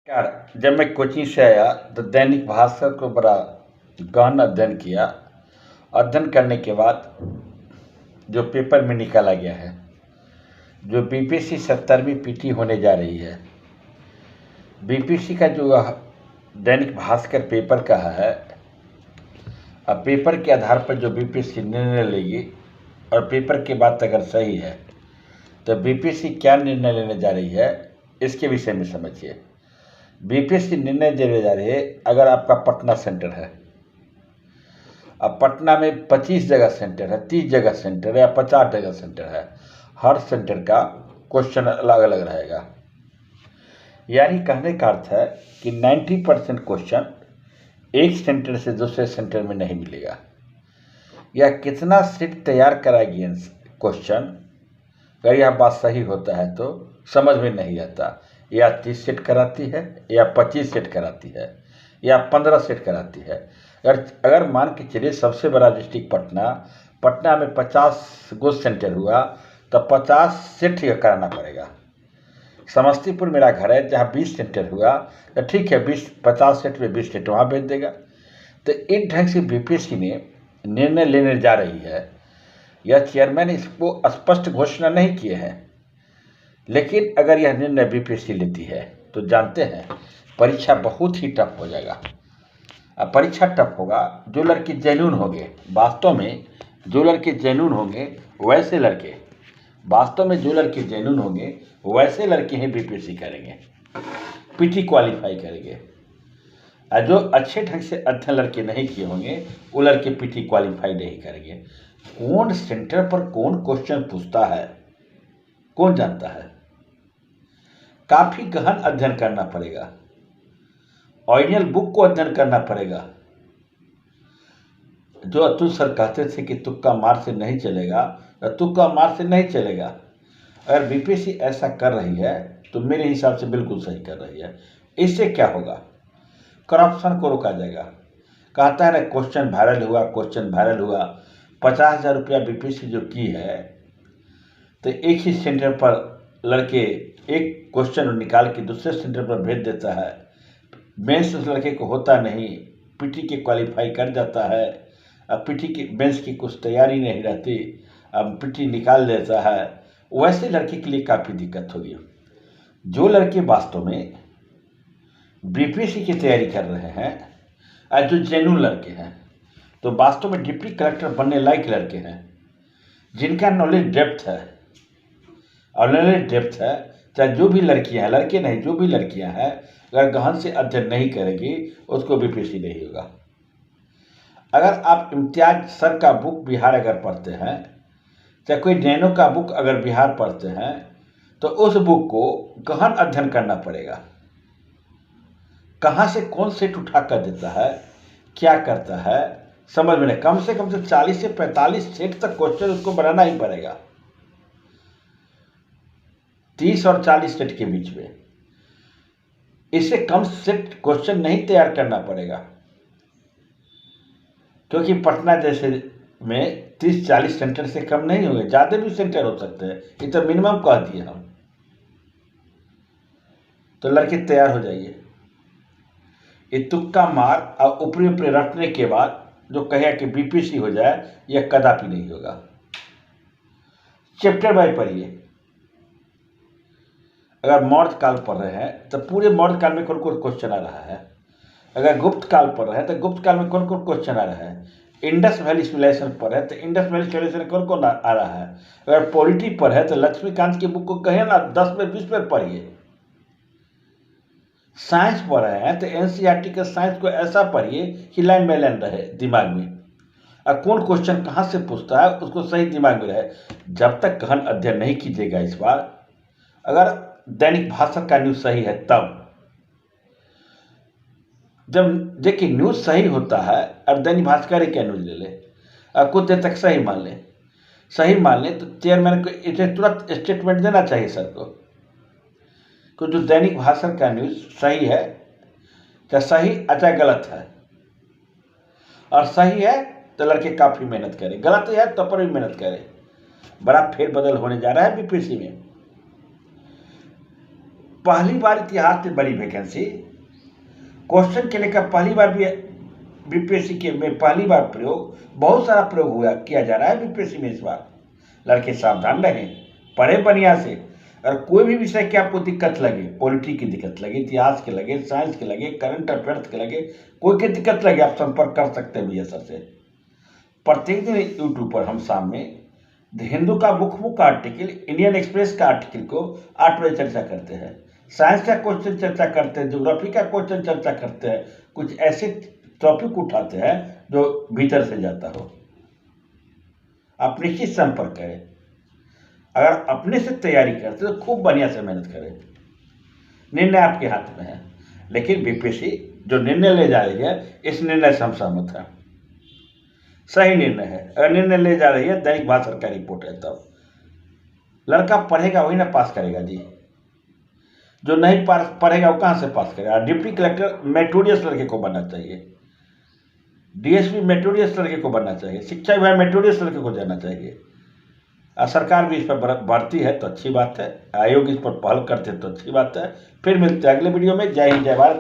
यार, जब मैं कोचिंग से आया तो दैनिक भास्कर को बड़ा गहन अध्ययन किया। अध्ययन करने के बाद जो पेपर में निकाला गया है, जो बीपीएससी 70वीं पीटी होने जा रही है, बीपीएससी का जो दैनिक भास्कर पेपर का है, अब पेपर के आधार पर जो बीपीएससी निर्णय लेगी और पेपर की बात अगर सही है तो बीपीएससी क्या निर्णय लेने जा रही है इसके विषय में समझिए। बीपीएससी निर्णय देने जा रही है, अगर आपका पटना सेंटर है, अब पटना में 25 जगह सेंटर है, 30 जगह सेंटर है या 50 जगह सेंटर है, हर सेंटर का क्वेश्चन अलग अलग रहेगा। यानी कहने का अर्थ है कि 90% क्वेश्चन एक सेंटर से दूसरे सेंटर में नहीं मिलेगा। या कितना सेट तैयार कराएगी क्वेश्चन, अगर यह बात सही होता है तो समझ में नहीं आता। या 30 सेट कराती है या 25 सेट कराती है या 15 सेट कराती है। अगर मान के चलिए सबसे बड़ा डिस्ट्रिक्ट पटना में 50 गो सेंटर हुआ तो 50 सेट कराना पड़ेगा। समस्तीपुर मेरा घर है, जहाँ 20 सेंटर हुआ तो ठीक है, 50 सेट में 20 सेट वहाँ भेज देगा। तो इस ढंग से बीपीएससी ने निर्णय लेने जा रही है। यह चेयरमैन इसको स्पष्ट घोषणा नहीं किए हैं, लेकिन अगर यह निर्णय बीपीएससी लेती है तो जानते हैं परीक्षा बहुत ही टफ हो जाएगा। अब परीक्षा टफ होगा, जो लड़के जेन्युइन होंगे, वास्तव में जो लड़के जेन्युइन होंगे वैसे लड़के, वास्तव में जो लड़के जेन्युइन होंगे वैसे लड़के ही बीपीएससी करेंगे, पीटी क्वालिफाई करेंगे। और जो अच्छे ढंग से अध्ययन लड़के नहीं किए होंगे वो लड़के पीटी क्वालिफाई नहीं करेंगे। कौन सेंटर पर कौन क्वेश्चन पूछता है कौन जानता है। काफी गहन अध्ययन करना पड़ेगा, ओरिजिनल बुक को अध्ययन करना पड़ेगा। जो अतुल सर कहते थे कि तुक्का मार से नहीं चलेगा, तुक्का मार से नहीं चलेगा। अगर बीपीएससी ऐसा कर रही है तो मेरे हिसाब से बिल्कुल सही कर रही है। इससे क्या होगा, करप्शन को रोका जाएगा। कहता है ना क्वेश्चन वायरल हुआ 50,000 रुपया बीपीएससी जो की है, तो एक ही सेंटर पर लड़के एक क्वेश्चन निकाल के दूसरे सेंटर पर भेज देता है। मेंस उस लड़के को होता नहीं, पीटी के क्वालिफाई कर जाता है। अब पीटी की मेंस की कुछ तैयारी नहीं रहती, अब पीटी निकाल देता है। वैसे लड़के के लिए काफ़ी दिक्कत होगी। जो लड़के वास्तव में बीपीएससी की तैयारी कर रहे हैं और जो जेन्युइन लड़के हैं, तो वास्तव में डिप्टी कलेक्टर बनने लायक लड़के हैं, जिनका नॉलेज डेप्थ है। और नॉलेज डेप्थ है, चाहे जो भी लड़कियां हैं, लड़के नहीं, जो भी लड़कियां हैं, अगर गहन से अध्ययन नहीं करेगी उसको बीपीएससी नहीं होगा। अगर आप इम्तियाज सर का बुक बिहार अगर पढ़ते हैं, चाहे कोई नैनो का बुक अगर बिहार पढ़ते हैं, तो उस बुक को गहन अध्ययन करना पड़ेगा। कहाँ से कौन सेट उठा कर देता है, क्या करता है, समझ में नहीं। कम से 40 से 45 सेट तक क्वेश्चन उसको बनाना ही पड़ेगा, 30 और 40 सेट के बीच में। इससे कम सेट क्वेश्चन नहीं तैयार करना पड़ेगा, क्योंकि पटना जैसे में 30-40 सेंटर से कम नहीं होंगे, ज़्यादा भी सेंटर हो सकते हैं। ये तो मिनिमम कह दिए हम। तो लड़के तैयार हो जाइए। ये तुक्का मार और ऊपरी ऊपरी रटने के बाद जो कहे कि बीपीएससी हो जाए, यह कदापि नहीं होगा। चैप्टर बाय पढ़िए। अगर मौर्य काल पढ़ रहे हैं तो पूरे मौर्य काल में कौन कौन क्वेश्चन आ रहा है। अगर गुप्त काल पढ़ रहे हैं तो गुप्त काल में कौन कौन क्वेश्चन आ रहा है। इंडस वैली सिविलाइजेशन पढ़ रहे हैं तो इंडस वैली सिविलाइजेशन कौन कौन आ रहा है। अगर पॉलिटी पढ़े तो लक्ष्मीकांत की बुक को कहे ना 10 में 20 में पढ़िए। साइंस पढ़ रहे हैं तो एनसीईआरटी के साइंस को ऐसा पढ़िए कि लाइन बाय लाइन रहे दिमाग में, और कौन क्वेश्चन कहाँ से पूछता है उसको सही दिमाग में रहे। जब तक गहन अध्ययन नहीं कीजिएगा इस बार, अगर दैनिक भास्कर का न्यूज़ सही है तब, जब देखिए न्यूज़ सही होता है, और दैनिक भास्कर ही क्या न्यूज़ ले ले और कुछ देर तक सही मान ले तो चेयरमैन को इसे तुरंत स्टेटमेंट देना चाहिए सर को, कि जो दैनिक भास्कर का न्यूज़ सही है, चाहे सही अच्छा गलत है, और सही है तो लड़के काफ़ी मेहनत करें, गलत है तो पर भी मेहनत करें। बड़ा फेरबदल होने जा रहा है बीपीएससी में। पहली बार इतिहास में बड़ी वैकेंसी, क्वेश्चन के लेकर पहली बार भी बीपीएससी के में पहली बार प्रयोग, बहुत सारा प्रयोग हुआ किया जा रहा है बीपीएससी में इस बार। लड़के सावधान रहें, पढ़े बढ़िया से। अगर कोई भी विषय की आपको दिक्कत लगे, पॉलिटी की दिक्कत लगे, इतिहास के लगे, साइंस के लगे, करंट अफेयर्स के लगे, कोई की दिक्कत लगे, आप संपर्क कर सकते हैं भैया सर से। प्रत्येक दिन यूट्यूब पर हम शाम में द हिंदू का मुख्य आर्टिकल, इंडियन एक्सप्रेस का आर्टिकल को 8 बजे चर्चा करते हैं, साइंस का क्वेश्चन चर्चा करते हैं, ज्योग्राफी का क्वेश्चन चर्चा करते हैं, कुछ ऐसे टॉपिक उठाते हैं जो भीतर से जाता हो। आप निश्चित संपर्क करें। अगर अपने से तैयारी करते तो खूब बढ़िया से मेहनत करें। निर्णय आपके हाथ में है, लेकिन बीपीएससी जो निर्णय ले जा रही है, इस निर्णय से हम सहमत हैं, सही निर्णय है। अगर निर्णय ले जा रही है, दैनिक भास्कर का रिपोर्ट है, तब लड़का पढ़ेगा वही ना पास करेगा जी। जो नहीं पढ़ेगा वो कहाँ से पास करेगा। डिप्टी कलेक्टर मेरिटोरियस लड़के को बनना चाहिए, डीएसपी मेरिटोरियस लड़के को बनना चाहिए, शिक्षा विभाग मेरिटोरियस लड़के को देना चाहिए। सरकार भी इस पर बढ़ती है तो अच्छी बात है, आयोग इस पर पहल करते तो अच्छी बात है। फिर मिलते हैं अगले वीडियो में। जय हिंद, जय भारत।